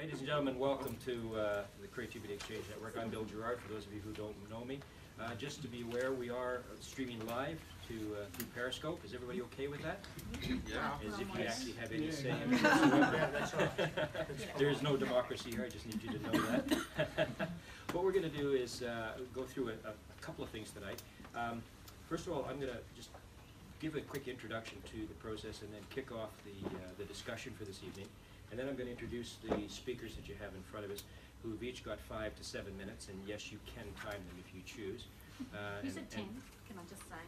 Ladies and gentlemen, welcome to the Creativity Exchange Network. I'm Bill Jarrard, for those of you who don't know me. Just to be aware, we are streaming live to through Periscope. Is everybody okay with that? Yeah. As if you actually have any say in it whatsoever. There is no democracy here, I just need you to know that. What we're going to do is go through a couple of things tonight. First of all, I'm going to just give a quick introduction to the process and then kick off the discussion for this evening. And then I'm going to introduce the speakers that you have in front of us, who've each got 5 to 7 minutes, and yes, you can time them if you choose. You said 10, can I just say?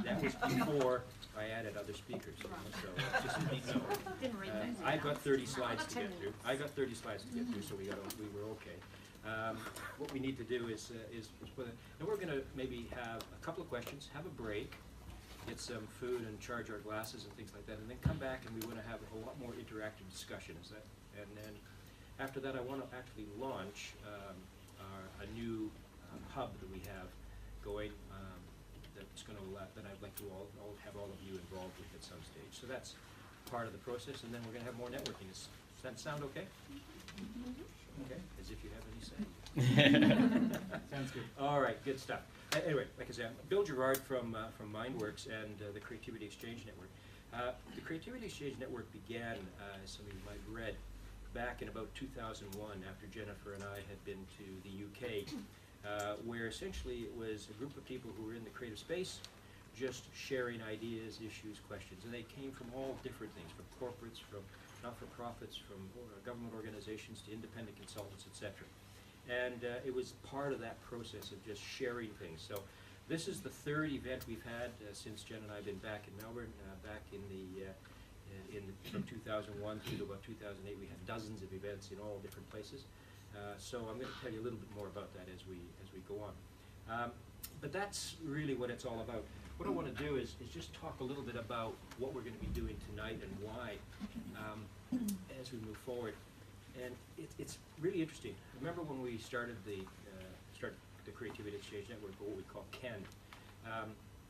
That was before I added other speakers. So just so you know. Didn't read those. I've got 30 slides to get through. I got 30 slides to get through, so we were okay. What we need to do is put it, and we're going to maybe have a couple of questions, have a break, get some food and charge our glasses and things like that, and then come back and we want to have a lot more interactive discussion. And then after that, I want to actually launch a new hub that we have going that's going to that I'd like to have all of you involved with at some stage. So that's part of the process, and then we're going to have more networking. Does that sound okay? Okay, as if you have any say. Sounds good. All right, good stuff. Anyway, like I said, Bill Jarrard from MindWorks and the Creativity Exchange Network. The Creativity Exchange Network began, as some of you might have read, back in about 2001 after Jennifer and I had been to the UK, where essentially it was a group of people who were in the creative space just sharing ideas, issues, questions. And they came from all different things, from corporates, from not-for-profits, from government organizations to independent consultants, etc. And it was part of that process of just sharing things. So this is the third event we've had since Jen and I have been back in Melbourne. Back in from 2001 through to about 2008, we had dozens of events in all different places. So I'm going to tell you a little bit more about that as we go on. But that's really what it's all about. What I want to do is just talk a little bit about what we're going to be doing tonight and why as we move forward. And it's really interesting. Remember when we started the Creativity Exchange Network, or what we call CAN,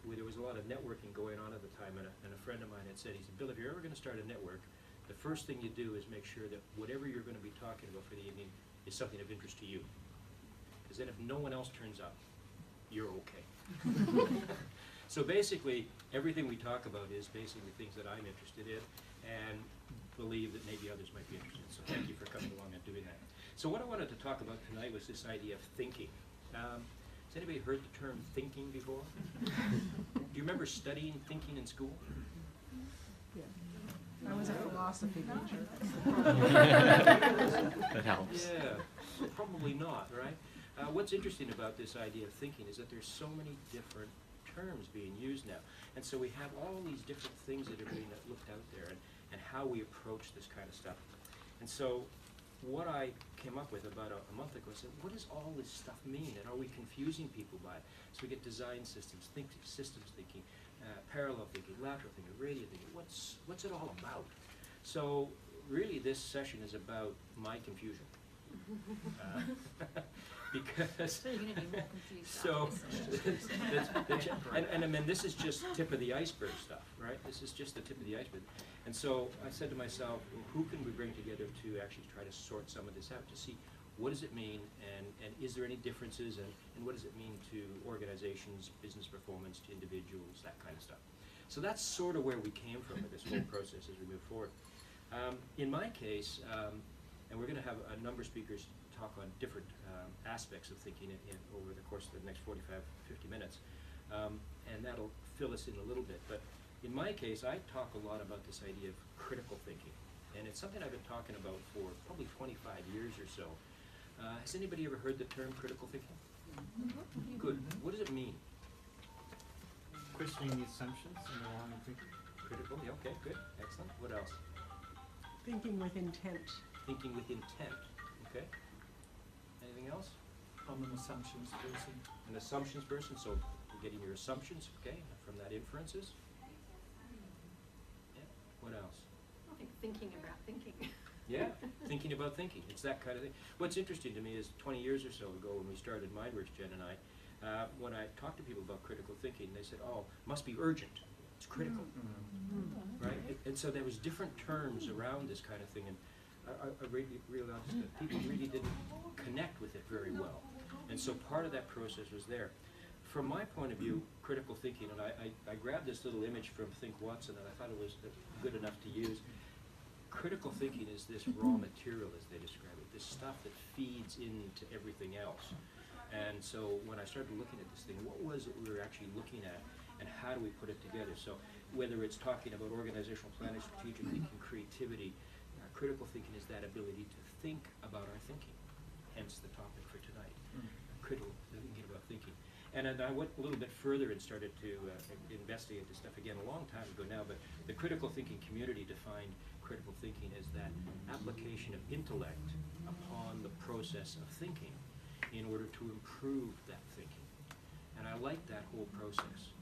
where there was a lot of networking going on at the time, and a friend of mine had said, he said, Bill, if you're ever going to start a network, the first thing you do is make sure that whatever you're going to be talking about for the evening is something of interest to you. Because then if no one else turns up, you're okay. So basically, everything we talk about is basically things that I'm interested in, and believe that maybe others might be interested. So thank you for coming along and doing that. So what I wanted to talk about tonight was this idea of thinking. Has anybody heard the term thinking before? Do you remember studying thinking in school? Yeah. I was a philosophy major. That helps. Yeah, probably not, right? What's interesting about this idea of thinking is that there's so many different terms being used now. And so we have all these different things that are being looked out there, and how we approach this kind of stuff. And so what I came up with about a month ago, I said, what does all this stuff mean? And are we confusing people by it? So we get design systems, systems thinking, parallel thinking, lateral thinking, radial thinking. What's it all about? So really this session is about my confusion. Because So you're going to be more confused. so and I mean, this is just tip of the iceberg stuff, right? This is just the tip of the iceberg. And so I said to myself, well, who can we bring together to actually try to sort some of this out, to see what does it mean, and is there any differences, and what does it mean to organizations, business performance, to individuals, that kind of stuff. So that's sort of where we came from with this whole process as we move forward. In my case, and we're going to have a number of speakers talk on different aspects of thinking over the course of the next 45, 50 minutes. And that'll fill us in a little bit. But in my case, I talk a lot about this idea of critical thinking. And it's something I've been talking about for probably 25 years or so. Has anybody ever heard the term critical thinking? Mm-hmm. Good. What does it mean? Questioning the assumptions and the line of thinking. Critical, yeah, okay, good, excellent. What else? Thinking with intent. Thinking with intent, okay. Anything else? I'm an assumptions person. An assumptions person, so you're getting your assumptions, okay, from that inferences. Yeah, what else? I think thinking about thinking. Yeah, thinking about thinking. It's that kind of thing. What's interesting to me is 20 years or so ago when we started MindWorks, Jen and I, when I talked to people about critical thinking, they said, oh, must be urgent. It's critical, right? And so there was different terms around this kind of thing. And I really realized that people really didn't connect with it very well. And so part of that process was there. From my point of view, critical thinking, and I grabbed this little image from Think Watson, and I thought it was good enough to use. Critical thinking is this raw material, as they describe it, this stuff that feeds into everything else. And so when I started looking at this thing, what was it we were actually looking at, and how do we put it together? So whether it's talking about organizational planning, strategic thinking, creativity, critical thinking is that ability to think about our thinking, hence the topic for tonight, critical thinking about thinking. And then I went a little bit further and started to investigate this stuff again a long time ago now, but the critical thinking community defined critical thinking as that application of intellect upon the process of thinking in order to improve that thinking. And I like that whole process.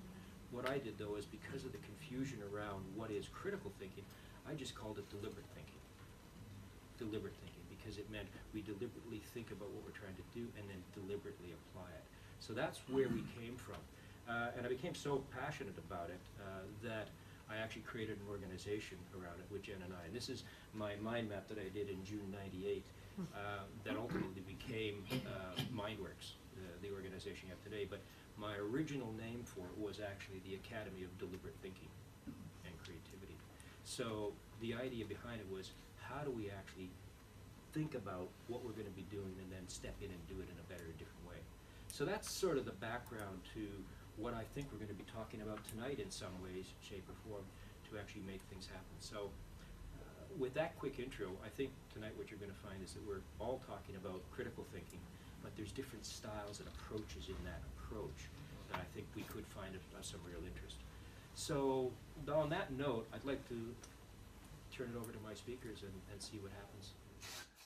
What I did, though, is because of the confusion around what is critical thinking, I just called it deliberate thinking. Deliberate thinking, because it meant we deliberately think about what we're trying to do and then deliberately apply it. So that's where we came from. And I became so passionate about it that I actually created an organization around it with Jen and I. And this is my mind map that I did in June '98 that ultimately became MindWorks, the organization you have today. But my original name for it was actually the Academy of Deliberate Thinking and Creativity. So the idea behind it was, how do we actually think about what we're going to be doing and then step in and do it in a better, different way? So that's sort of the background to what I think we're going to be talking about tonight in some ways, shape, or form to actually make things happen. So with that quick intro, I think tonight what you're going to find is that we're all talking about critical thinking, but there's different styles and approaches in that approach that I think we could find of some real interest. So on that note, I'd like to turn it over to my speakers and see what happens.